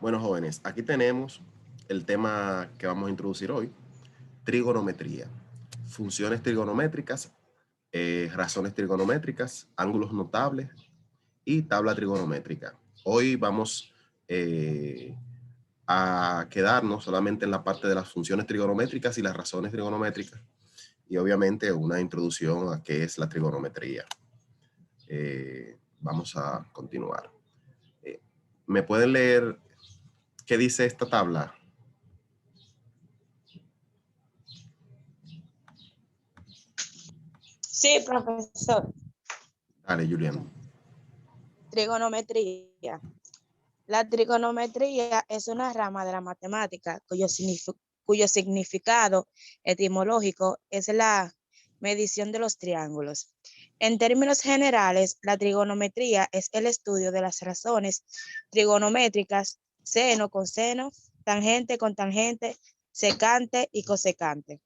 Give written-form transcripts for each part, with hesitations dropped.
Bueno, jóvenes, aquí tenemos el tema que vamos a introducir hoy, trigonometría, funciones trigonométricas, razones trigonométricas, ángulos notables y tabla trigonométrica. Hoy vamos a quedarnos solamente en la parte de las funciones trigonométricas y las razones trigonométricas y obviamente una introducción a qué es la trigonometría. Vamos a continuar. ¿Me pueden leer qué dice esta tabla? Sí, profesor. Dale, Julián. Trigonometría. La trigonometría es una rama de la matemática cuyo significado etimológico es la medición de los triángulos. En términos generales, la trigonometría es el estudio de las razones trigonométricas, seno con seno, tangente con tangente, secante y cosecante.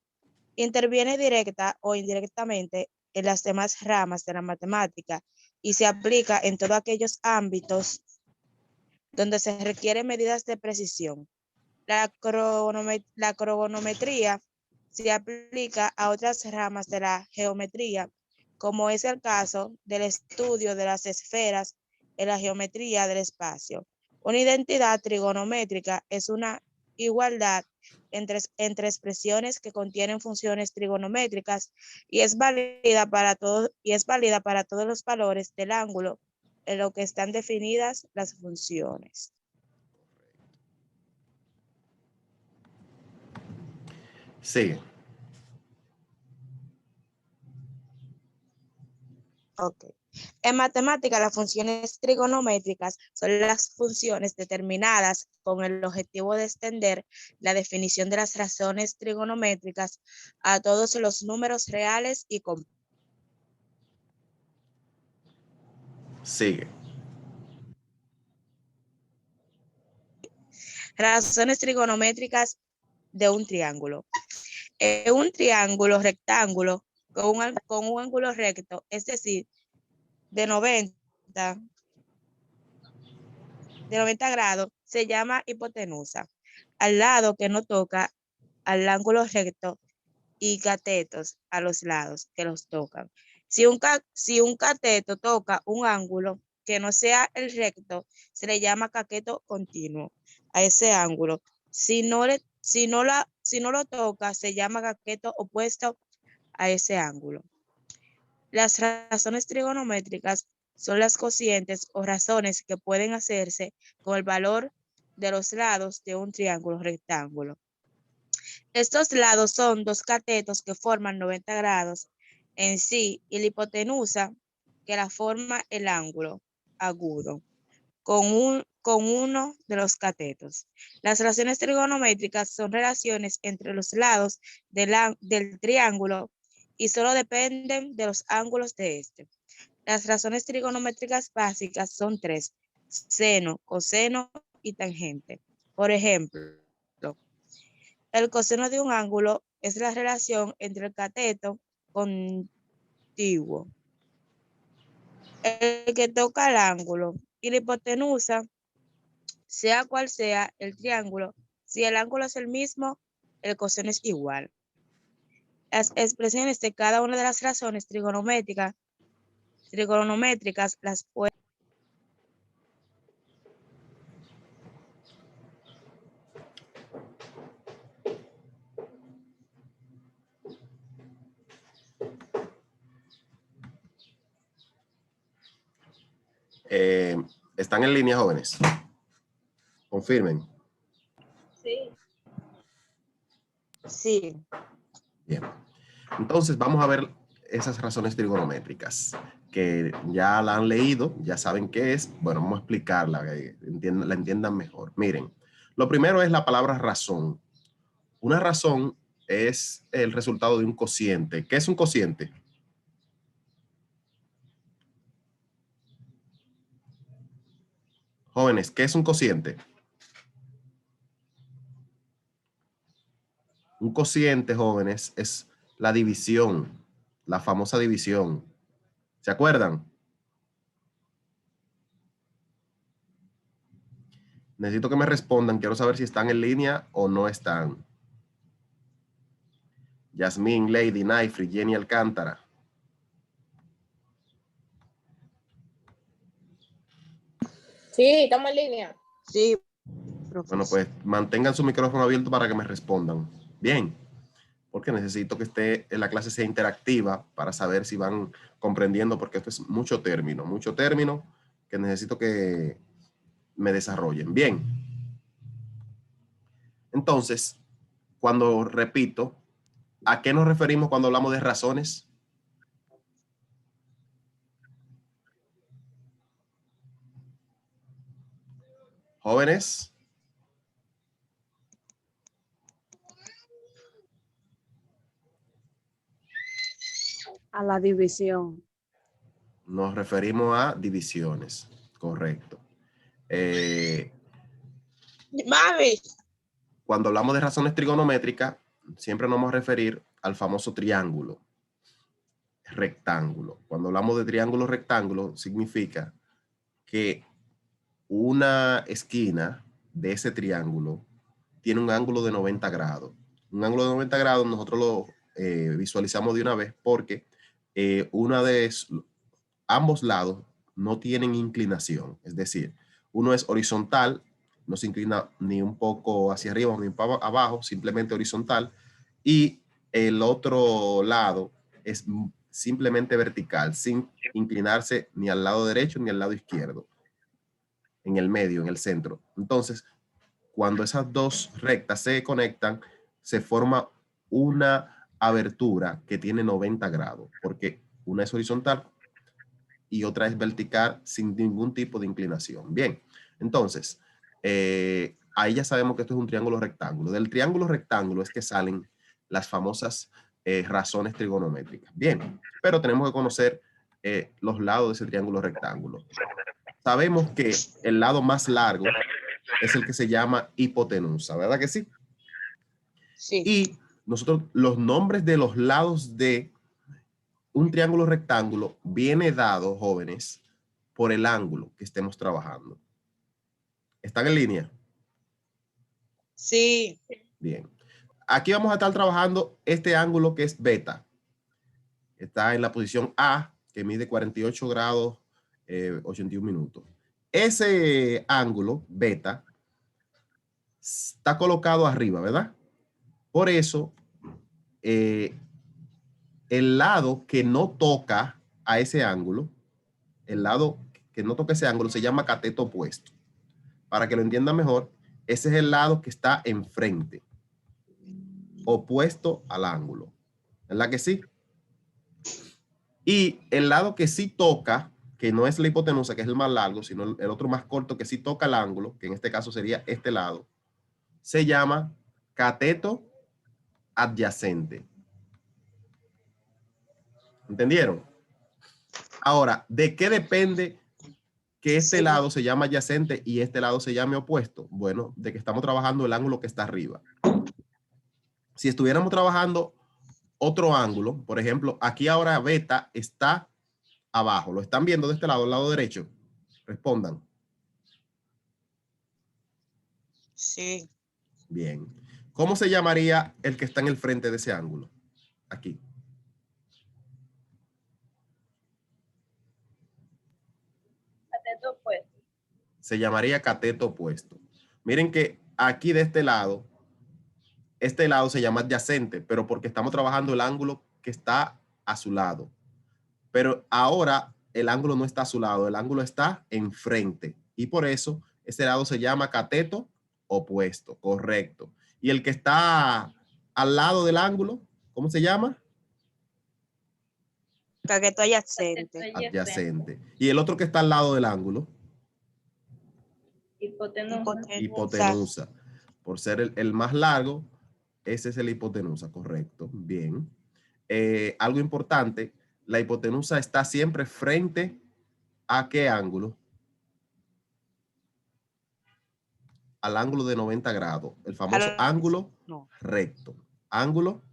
Interviene directa o indirectamente en las demás ramas de la matemática y se aplica en todos aquellos ámbitos donde se requieren medidas de precisión. La cronometría se aplica a otras ramas de la geometría, como es el caso del estudio de las esferas en la geometría del espacio. Una identidad trigonométrica es una igualdad entre expresiones que contienen funciones trigonométricas y es válida para todos los valores del ángulo en lo que están definidas las funciones. Sigue. Ok. En matemática, las funciones trigonométricas son las funciones determinadas con el objetivo de extender la definición de las razones trigonométricas a todos los números reales y complejos. Sigue. Razones trigonométricas de un triángulo. En un triángulo rectángulo con un ángulo recto, es decir, de 90 grados, se llama hipotenusa. Al lado que no toca al ángulo recto y catetos a los lados que los tocan. Si un cateto toca un ángulo que no sea el recto, se le llama cateto continuo a ese ángulo. Si no lo toca, se llama cateto opuesto a ese ángulo. Las razones trigonométricas son las cocientes o razones que pueden hacerse con el valor de los lados de un triángulo rectángulo. Estos lados son dos catetos que forman 90 grados en sí y la hipotenusa que la forma el ángulo agudo con uno de los catetos. Las relaciones trigonométricas son relaciones entre los lados del triángulo y solo dependen de los ángulos de este. Las razones trigonométricas básicas son tres: seno, coseno y tangente. Por ejemplo, el coseno de un ángulo es la relación entre el cateto contiguo, el que toca el ángulo, y la hipotenusa, sea cual sea el triángulo. Si el ángulo es el mismo, el coseno es igual. Las expresiones de cada una de las razones trigonométricas las pueden. ¿Están en línea, jóvenes? Confirmen. Sí. Sí. Bien. Entonces, vamos a ver esas razones trigonométricas que ya la han leído, ya saben qué es. Bueno, vamos a explicarla, que la entiendan mejor. Miren, lo primero es la palabra razón. Una razón es el resultado de un cociente. ¿Qué es un cociente? Jóvenes, ¿qué es un cociente? Un cociente, jóvenes, es la división, la famosa división. ¿Se acuerdan? Necesito que me respondan. Quiero saber si están en línea o no están. Yasmín, Lady, Naifri, Jenny Alcántara. Sí, estamos en línea. Sí, Bueno, profesor. pues mantengan su micrófono abierto para que me respondan. Bien, porque necesito que en la clase sea interactiva para saber si van comprendiendo, porque esto es mucho término que necesito que me desarrollen. Bien. Entonces, cuando repito, ¿a qué nos referimos cuando hablamos de razones? Jóvenes, A la división. nos referimos a divisiones. Correcto. Mami. Cuando hablamos de razones trigonométricas, siempre nos vamos a referir al famoso triángulo rectángulo. Cuando hablamos de triángulo rectángulo, significa que una esquina de ese triángulo tiene un ángulo de 90 grados. Un ángulo de 90 grados nosotros lo visualizamos de una vez porque ambos lados no tienen inclinación. Es decir, uno es horizontal, no se inclina ni un poco hacia arriba ni para abajo, simplemente horizontal. Y el otro lado es simplemente vertical, sin inclinarse ni al lado derecho ni al lado izquierdo. En el medio, en el centro. Entonces, cuando esas dos rectas se conectan, se forma una abertura que tiene 90 grados, porque una es horizontal y otra es vertical sin ningún tipo de inclinación. Bien, entonces, ahí ya sabemos que esto es un triángulo rectángulo. Del triángulo rectángulo es que salen las famosas razones trigonométricas. Bien, pero tenemos que conocer los lados de ese triángulo rectángulo. Sabemos que el lado más largo es el que se llama hipotenusa, ¿verdad que sí? Sí. Y nosotros, los nombres de los lados de un triángulo rectángulo viene dado, jóvenes, por el ángulo que estemos trabajando. ¿Están en línea? Sí. Bien. Aquí vamos a estar trabajando este ángulo que es beta. Está en la posición A, que mide 48 grados, 81 minutos. Ese ángulo, beta, está colocado arriba, ¿verdad? Por eso, el lado que no toca a ese ángulo, el lado que no toca ese ángulo se llama cateto opuesto. Para que lo entiendan mejor, ese es el lado que está enfrente, opuesto al ángulo. ¿Verdad que sí? Y el lado que sí toca, que no es la hipotenusa, que es el más largo, sino el otro más corto que sí toca el ángulo, que en este caso sería este lado, se llama cateto adyacente. ¿Entendieron? Ahora, ¿de qué depende que este Sí. lado se llama adyacente y este lado se llame opuesto? Bueno, de que estamos trabajando el ángulo que está arriba. Si estuviéramos trabajando otro ángulo, por ejemplo, aquí ahora beta está abajo. ¿Lo están viendo de este lado, el lado derecho? Respondan. Sí. Bien. ¿Cómo se llamaría el que está en el frente de ese ángulo? Aquí. Cateto opuesto. Se llamaría cateto opuesto. Miren que aquí de este lado se llama adyacente, pero porque estamos trabajando el ángulo que está a su lado. Pero ahora el ángulo no está a su lado, el ángulo está enfrente. Y por eso ese lado se llama cateto opuesto, correcto. Y el que está al lado del ángulo, ¿cómo se llama? Cateto adyacente. Adyacente. Y el otro que está al lado del ángulo, Hipotenusa. hipotenusa. Por ser el más largo, ese es el hipotenusa, correcto. Bien. Algo importante, la hipotenusa está siempre frente a ¿qué ángulo? Al ángulo de 90 grados, el famoso ángulo No. recto. Ángulo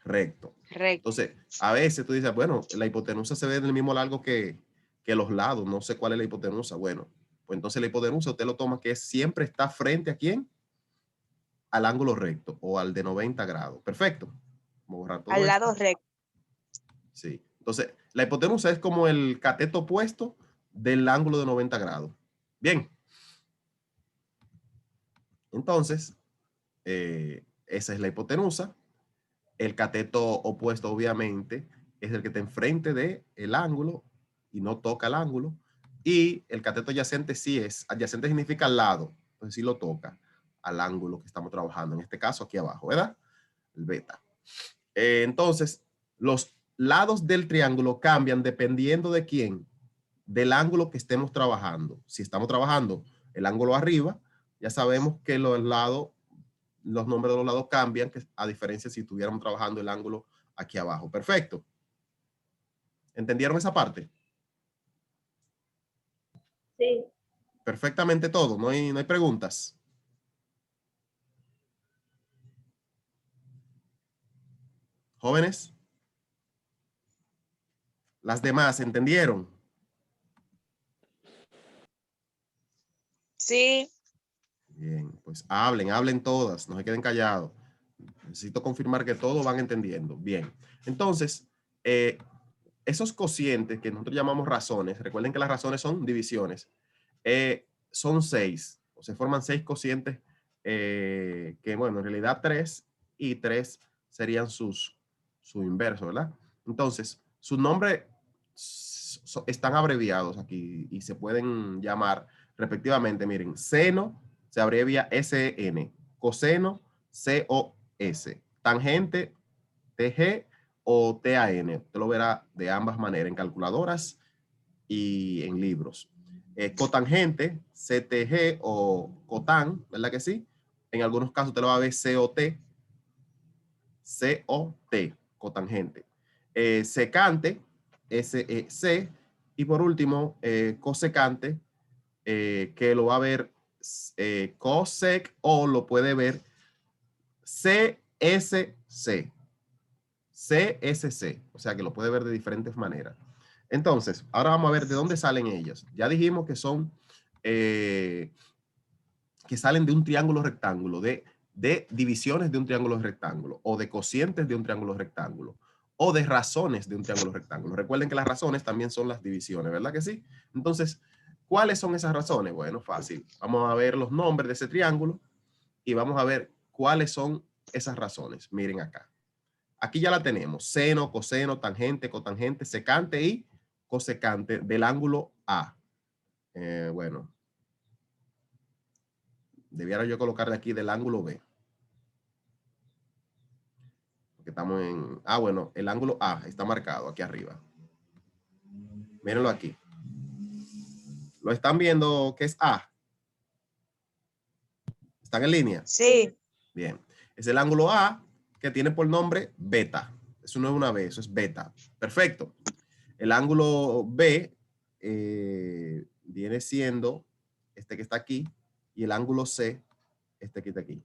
recto. Recto. Entonces, a veces tú dices, bueno, la hipotenusa se ve del mismo largo que que los lados, no sé cuál es la hipotenusa. Bueno, pues entonces la hipotenusa usted lo toma que siempre está frente a quién, al ángulo recto o al de 90 grados. Perfecto. Vamos a borrar todo Al esto. lado recto. Sí. Entonces, la hipotenusa es como el cateto opuesto del ángulo de 90 grados. Bien. Entonces, esa es la hipotenusa. El cateto opuesto, obviamente, es el que está enfrente del ángulo y no toca el ángulo. Y el cateto adyacente sí es. Adyacente significa al lado. Entonces sí lo toca al ángulo que estamos trabajando. En este caso, aquí abajo, ¿verdad? El beta. Entonces, los lados del triángulo cambian dependiendo de quién, del ángulo que estemos trabajando. Si estamos trabajando el ángulo arriba, ya sabemos que los lados, los nombres de los lados cambian, que a diferencia si estuviéramos trabajando el ángulo aquí abajo. Perfecto. ¿Entendieron esa parte? Sí. Perfectamente todo, no hay preguntas. Jóvenes, las demás, ¿entendieron? Sí. Bien, pues hablen todas, no se queden callados. Necesito confirmar que todos van entendiendo. Bien, entonces, esos cocientes que nosotros llamamos razones, recuerden que las razones son divisiones, son 6, o se forman 6 cocientes, que bueno, en realidad 3 y 3 serían su inverso, ¿verdad? Entonces, sus nombres están abreviados aquí y se pueden llamar respectivamente, miren, seno se abrevia SN, coseno COS, tangente TG o TAN. Usted lo verá de ambas maneras en calculadoras y en libros. Cotangente, CTG o cotan, ¿verdad que sí? En algunos casos usted lo va a ver COT, cotangente. Secante, SEC. Y por último, cosecante, que lo va a ver cosec o lo puede ver CSC. CSC, o sea que lo puede ver de diferentes maneras. Entonces, ahora vamos a ver de dónde salen ellas. Ya dijimos que son, que salen de un triángulo rectángulo, de divisiones de un triángulo rectángulo, o de cocientes de un triángulo rectángulo, o de razones de un triángulo rectángulo. Recuerden que las razones también son las divisiones, ¿verdad que sí? Entonces, ¿cuáles son esas razones? Bueno, fácil. Vamos a ver los nombres de ese triángulo y vamos a ver cuáles son esas razones. Miren acá. Aquí ya la tenemos, seno, coseno, tangente, cotangente, secante y cosecante del ángulo A. Bueno, debiera yo colocarle aquí del ángulo B. Porque estamos en, bueno, el ángulo A está marcado aquí arriba. Mírenlo aquí. ¿Lo están viendo que es A? ¿Están en línea? Sí. Bien. Es el ángulo A que tiene por nombre beta. Eso no es una B, eso es beta. Perfecto. El ángulo B viene siendo este que está aquí y el ángulo C, este que está aquí.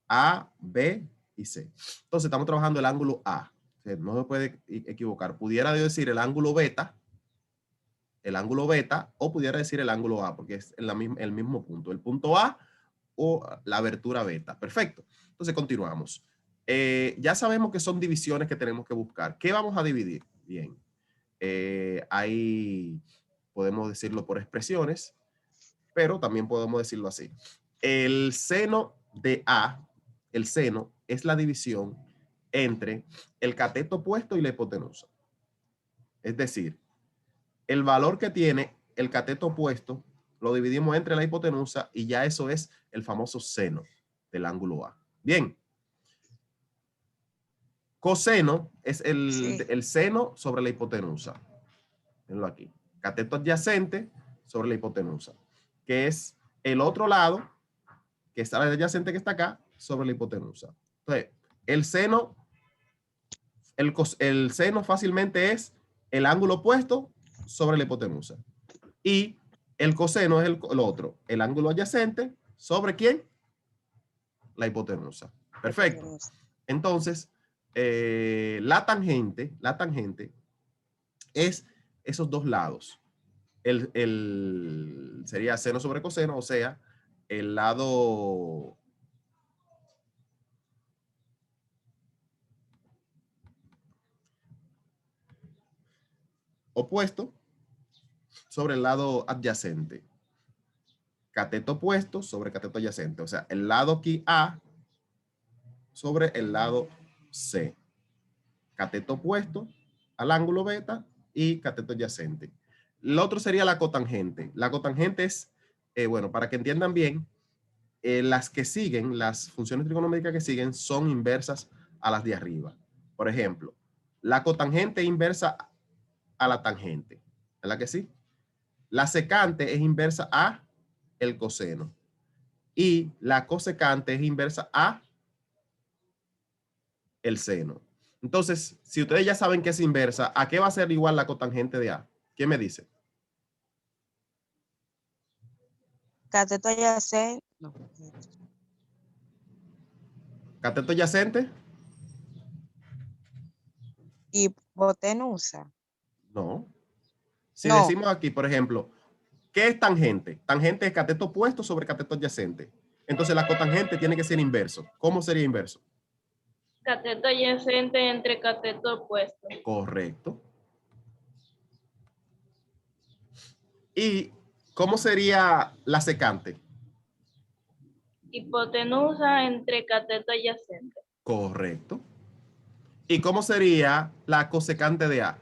A, B y C. Entonces estamos trabajando el ángulo A. O sea, no se puede equivocar. Pudiera decir el ángulo beta, o pudiera decir el ángulo A, porque es el mismo punto. El punto A o la abertura beta. Perfecto. Entonces continuamos. Ya sabemos que son divisiones que tenemos que buscar. ¿Qué vamos a dividir? Bien. Ahí podemos decirlo por expresiones, pero también podemos decirlo así. El seno de A, el seno, es la división entre el cateto opuesto y la hipotenusa. Es decir, el valor que tiene el cateto opuesto lo dividimos entre la hipotenusa y ya eso es el famoso seno del ángulo A. Bien. Coseno es el seno sobre la hipotenusa. Venlo aquí. Cateto adyacente sobre la hipotenusa, que es el otro lado, que está la adyacente que está acá, sobre la hipotenusa. Entonces, el seno fácilmente es el ángulo opuesto sobre la hipotenusa. Y el coseno es el otro, el ángulo adyacente sobre ¿quién? La hipotenusa. Perfecto. Entonces, la tangente es esos dos lados. sería seno sobre coseno, o sea, el lado opuesto sobre el lado adyacente. Cateto opuesto sobre cateto adyacente. O sea, el lado aquí A sobre el lado C. Cateto opuesto al ángulo beta y cateto adyacente. Lo otro sería la cotangente. La cotangente es, bueno, para que entiendan bien, las que siguen, las funciones trigonométricas que siguen son inversas a las de arriba. Por ejemplo, la cotangente es inversa a la tangente. ¿Verdad que sí? La secante es inversa a el coseno. Y la cosecante es inversa a el seno. Entonces, si ustedes ya saben que es inversa, ¿a qué va a ser igual la cotangente de A? ¿Quién me dice? Cateto adyacente. No. ¿Cateto adyacente? Hipotenusa. No. Si No. decimos aquí, por ejemplo, ¿qué es tangente? Tangente es cateto opuesto sobre cateto adyacente. Entonces la cotangente tiene que ser inverso. ¿Cómo sería inverso? Cateto adyacente entre cateto opuesto. Correcto. ¿Y cómo sería la secante? Hipotenusa entre cateto adyacente. Correcto. ¿Y cómo sería la cosecante de A?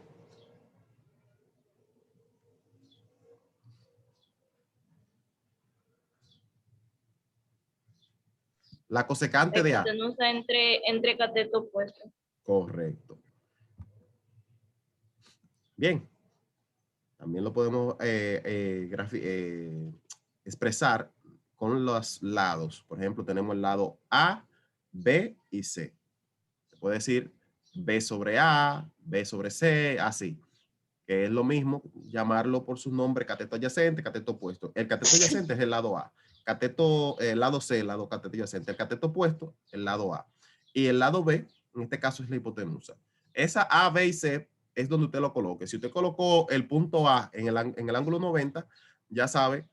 La cosecante de A. Hipotenusa entre cateto opuesto. Correcto. Bien. También lo podemos expresar con los lados. Por ejemplo, tenemos el lado A, B y C. Se puede decir B sobre A, B sobre C, así. Que es lo mismo llamarlo por su nombre cateto adyacente, cateto opuesto. El cateto adyacente es el lado A. Cateto, lado C, el lado cateto adyacente. El cateto opuesto, el lado A. Y el lado B, en este caso, es la hipotenusa. Esa A, B y C es donde usted lo coloque. Si usted colocó el punto A en el ángulo 90, ya sabe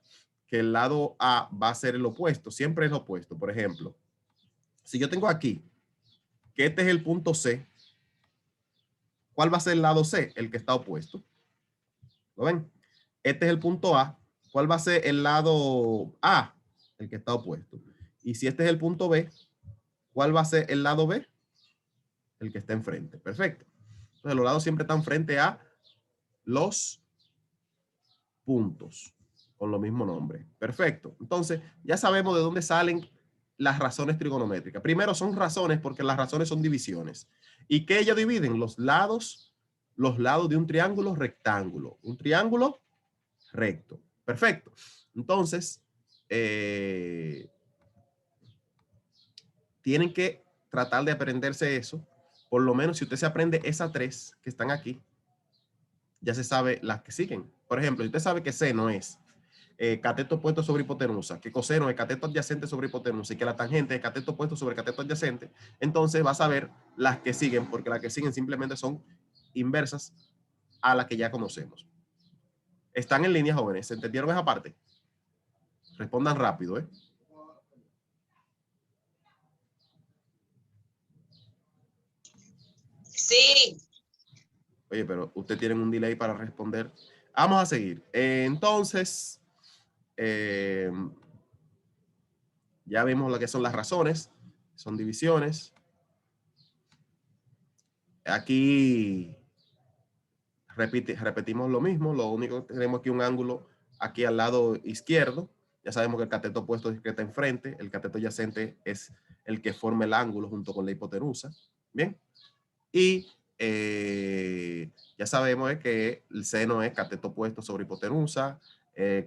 que el lado A va a ser el opuesto. Siempre es el opuesto. Por ejemplo, si yo tengo aquí que este es el punto C, ¿cuál va a ser el lado C? El que está opuesto. ¿Lo ven? Este es el punto A. ¿Cuál va a ser el lado A? El que está opuesto. Y si este es el punto B, ¿cuál va a ser el lado B? El que está enfrente. Perfecto. Entonces los lados siempre están frente a los puntos con lo mismo nombre. Perfecto. Entonces ya sabemos de dónde salen las razones trigonométricas. Primero son razones porque las razones son divisiones. ¿Y qué ellos dividen? Los lados de un triángulo rectángulo. Un triángulo recto. Perfecto. Entonces, tienen que tratar de aprenderse eso. Por lo menos si usted se aprende esas tres que están aquí, ya se sabe las que siguen. Por ejemplo, si usted sabe que seno es cateto opuesto sobre hipotenusa, que coseno es cateto adyacente sobre hipotenusa y que la tangente es cateto opuesto sobre cateto adyacente, entonces va a saber las que siguen, porque las que siguen simplemente son inversas a las que ya conocemos. ¿Están en línea, jóvenes? ¿Se entendieron esa parte? Respondan rápido, ¿eh? Sí. Oye, pero usted tiene un delay para responder. Vamos a seguir. Entonces, ya vimos lo que son las razones. Son divisiones. Aquí repetimos lo mismo. Lo único que tenemos aquí un ángulo aquí al lado izquierdo. Ya sabemos que el cateto opuesto es que está enfrente. El cateto adyacente es el que forma el ángulo junto con la hipotenusa. Bien. Y ya sabemos que el seno es cateto opuesto sobre hipotenusa,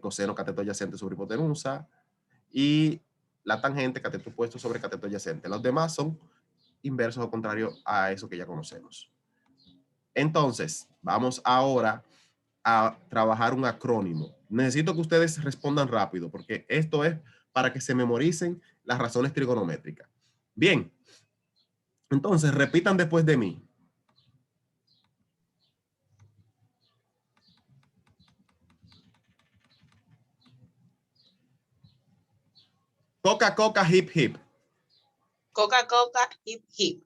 coseno cateto adyacente sobre hipotenusa y la tangente cateto opuesto sobre cateto adyacente. Los demás son inversos o contrarios a eso que ya conocemos. Entonces, vamos ahora a trabajar un acrónimo. Necesito que ustedes respondan rápido porque esto es para que se memoricen las razones trigonométricas. Bien, entonces repitan después de mí. Coca, coca, hip, hip. Coca, coca, hip, hip.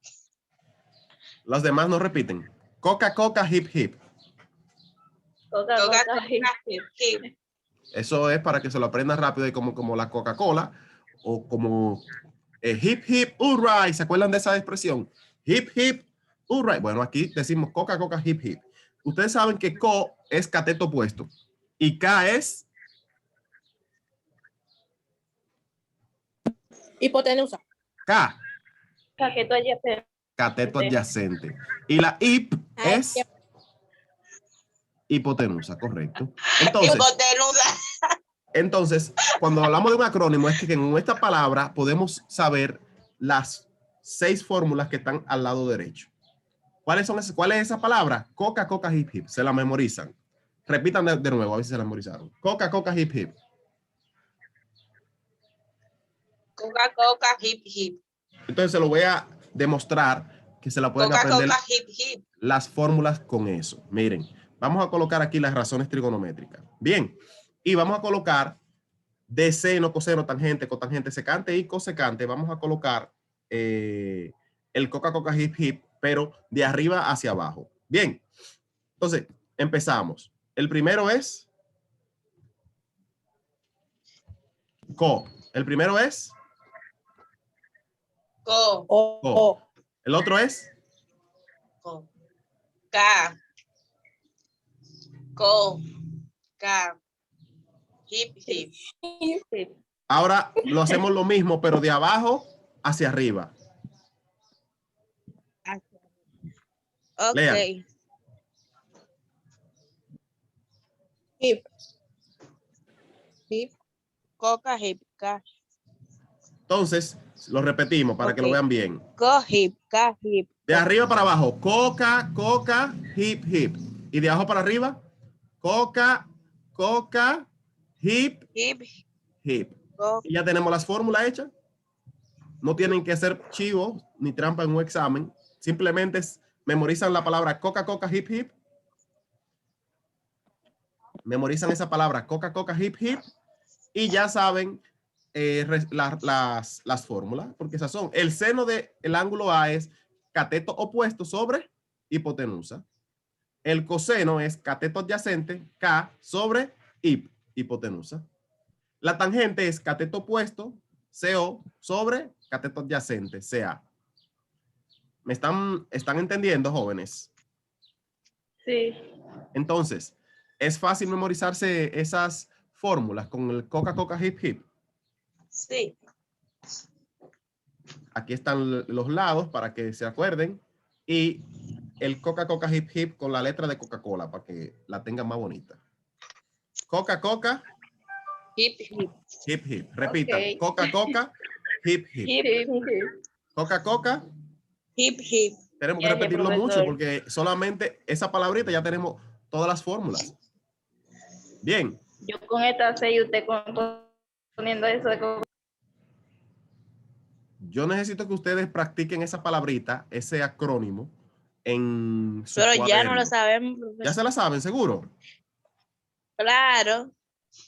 Los demás no repiten. Coca, coca, hip, hip. Coca, Coca, coca, hip, coca, hip. hip, hip. Eso es para que se lo aprendan rápido y como la Coca-Cola o como hip, hip, hurray. ¿Se acuerdan de esa expresión? Hip, hip, hurray. Bueno, aquí decimos coca, coca, hip, hip. Ustedes saben que co es cateto opuesto y k es Hipotenusa. k, Cateto adyacente. cateto adyacente. Y la hip Ay, es hipotenusa, correcto. Entonces, Hipotenusa. Entonces, cuando hablamos de un acrónimo, es que en esta palabra podemos saber las 6 fórmulas que están al lado derecho. ¿Cuál es esa palabra? Coca, coca, hip, hip. Se la memorizan. Repitan de nuevo, a ver si se la memorizaron. Coca, coca, hip, hip. Coca, coca, hip, hip. Entonces, se lo voy a demostrar que se la pueden Coca, aprender coca, hip, hip. las fórmulas con eso. Miren, vamos a colocar aquí las razones trigonométricas. Bien, y vamos a colocar de seno, coseno, tangente, cotangente, secante y cosecante. Vamos a colocar el coca, coca, hip, hip, pero de arriba hacia abajo. Bien, entonces empezamos. El primero es co. El primero es Co, O. el otro es co. K. Co. K. Hip, hip. Hip. ahora lo hacemos lo mismo, pero de abajo hacia arriba. Ok. Lean. Hip. Hip. Coca, hip, K. Entonces, lo repetimos para que lo Ok. vean bien. Co, hip, K, hip. De arriba para abajo, coca, coca, hip, hip. Y de abajo para arriba, coca, coca, hip, Hip, hip. co. Y ya tenemos las fórmulas hechas. No tienen que hacer chivo ni trampa en un examen. Simplemente memorizan la palabra coca, coca, hip, hip. Memorizan esa palabra coca, coca, hip, hip. Y ya saben las fórmulas, porque esas son. El seno del ángulo A es cateto opuesto sobre hipotenusa. El coseno es cateto adyacente, K, sobre hipotenusa. La tangente es cateto opuesto, CO, sobre cateto adyacente, CA. ¿Me están entendiendo, jóvenes? Sí. Entonces, es fácil memorizarse esas fórmulas con el coca, coca, hip, hip. Sí. Aquí están los lados para que se acuerden. Y el coca, coca, hip, hip con la letra de Coca-Cola para que la tengan más bonita. Coca, coca, Hip, hip. hip, hip. Repitan. Ok. Coca, coca, hip, hip. Hip, hip. Coca, coca. Hip, hip. Tenemos que Gracias, repetirlo mucho profesor. porque solamente esa palabrita ya tenemos todas las fórmulas. Bien. Yo con esta 6 y usted poniendo eso de coca. Yo necesito que ustedes practiquen esa palabrita, ese acrónimo en su Pero ya no cuaderno. lo sabemos, Ya profesor. se la saben, seguro. Claro.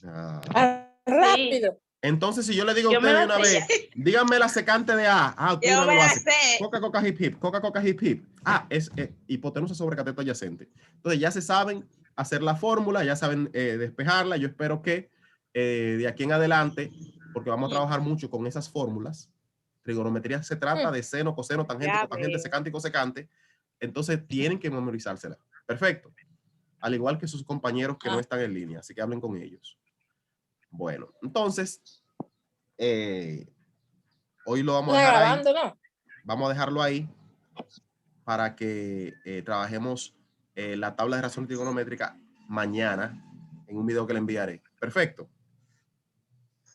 Ah. Rápido. Entonces, si yo le digo a Yo me ustedes la una sé vez, díganme la secante de A. Ah, ustedes Yo no me lo la hacen. sé. Coca, coca, hip, hip. Coca, coca, hip, hip. Ah, es hipotenusa sobre cateto adyacente. Entonces, ya se saben hacer la fórmula, ya saben despejarla. Yo espero que de aquí en adelante, porque vamos a trabajar mucho con esas fórmulas. Trigonometría se trata de seno, coseno, tangente, Ya cotangente, veo. secante y cosecante. Entonces, tienen que memorizársela. Perfecto. Al igual que sus compañeros que no están en línea, así que hablen con ellos. Bueno, entonces, hoy lo vamos a dejar ahí. Grabando, ¿no? Vamos a dejarlo ahí para que trabajemos la tabla de razón trigonométrica mañana en un video que le enviaré. Perfecto.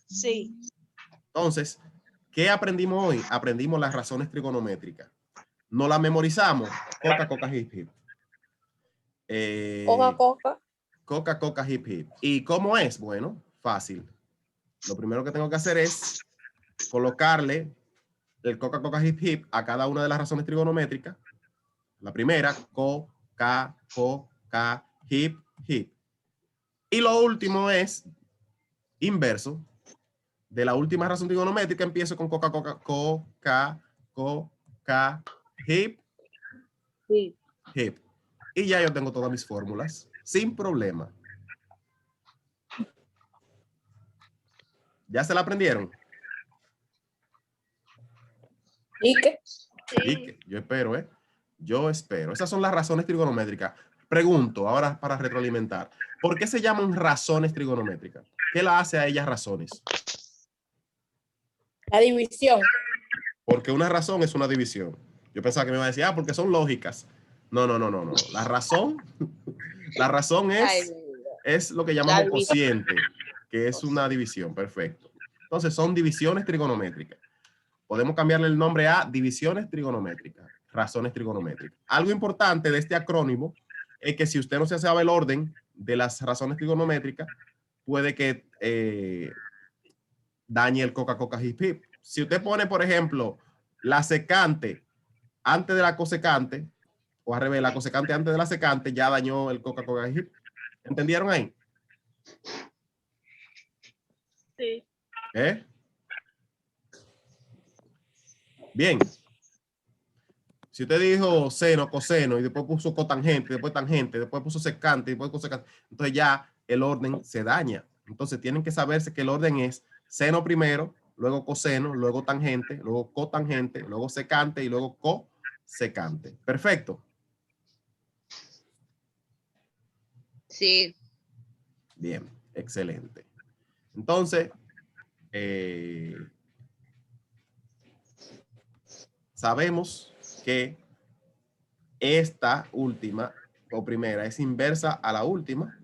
Sí. Entonces, ¿qué aprendimos hoy? Aprendimos las razones trigonométricas. No las memorizamos. Coca, coca, hip, hip. Coca, coca. Coca, coca, hip, hip. ¿Y cómo es? Bueno, fácil. Lo primero que tengo que hacer es colocarle el coca, coca, hip, hip a cada una de las razones trigonométricas. La primera, coca, coca, hip, hip. Y lo último es inverso de la última razón trigonométrica empiezo con hip, Sí. hip. Y ya yo tengo todas mis fórmulas sin problema. ¿Ya se la aprendieron? ¿Y qué? Sí. Yo espero, ¿eh? Yo espero. Esas son las razones trigonométricas. Pregunto ahora para retroalimentar. ¿Por qué se llaman razones trigonométricas? ¿Qué la hace a ellas razones? La división. Porque una razón es una división. Yo pensaba que me iba a decir, porque son lógicas. No. La razón Ay, es lo que la llamamos división. cociente, que es una división. Perfecto. Entonces son divisiones trigonométricas. Podemos cambiarle el nombre a divisiones trigonométricas, razones trigonométricas. Algo importante de este acrónimo es que si usted no se sabe el orden de las razones trigonométricas, puede que dañe el coca hip hip. Si usted pone, por ejemplo, la secante antes de la cosecante, o al revés, la cosecante antes de la secante, ya dañó el coca hip. ¿Entendieron ahí? Sí. ¿Eh? Bien. Si usted dijo seno, coseno, y después puso cotangente, después tangente, después puso secante, después cosecante, entonces ya el orden se daña. Entonces tienen que saberse que el orden es seno primero, luego coseno, luego tangente, luego cotangente, luego secante y luego cosecante. Perfecto. Sí. Bien, excelente. Entonces, sabemos que esta última o primera es inversa a la última.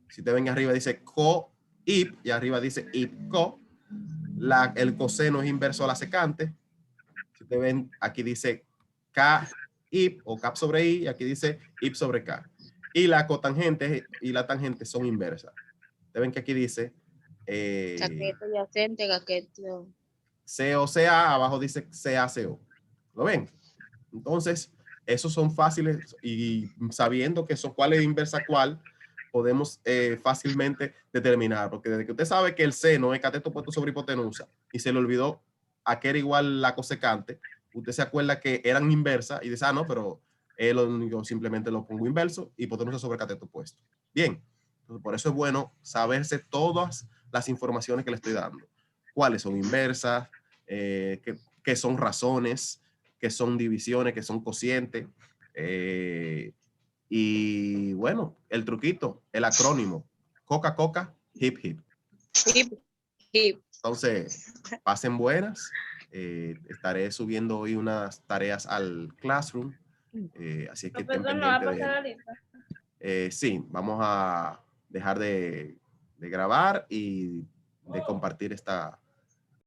Si te ven arriba dice co-ip y arriba dice ip-co. El coseno es inverso a la secante. Si te ven, aquí dice k-ip o cap sobre i y aquí dice ip sobre k. Y la cotangente y la tangente son inversas. Te ven que aquí dice Caqueto yacente, caqueto. COCA, abajo dice CACO. ¿Lo ven? Entonces, esos son fáciles y sabiendo que son cuál es inversa cuál, podemos fácilmente determinar, porque desde que usted sabe que el seno es cateto puesto sobre hipotenusa y se le olvidó a qué era igual la cosecante, usted se acuerda que eran inversas y dice, no, pero yo simplemente lo pongo inverso, hipotenusa sobre cateto puesto. Bien, entonces, por eso es bueno saberse todas las informaciones que le estoy dando. Cuáles son inversas, qué son razones, que son divisiones, que son cocientes. Y bueno, el truquito, el acrónimo, coca, hip, hip. Hip, hip. Entonces, pasen buenas. Estaré subiendo hoy unas tareas al Classroom. Así que estén Profesor, ¿no va a pendientes pasar de la lista? sí, vamos a dejar de grabar y de compartir esta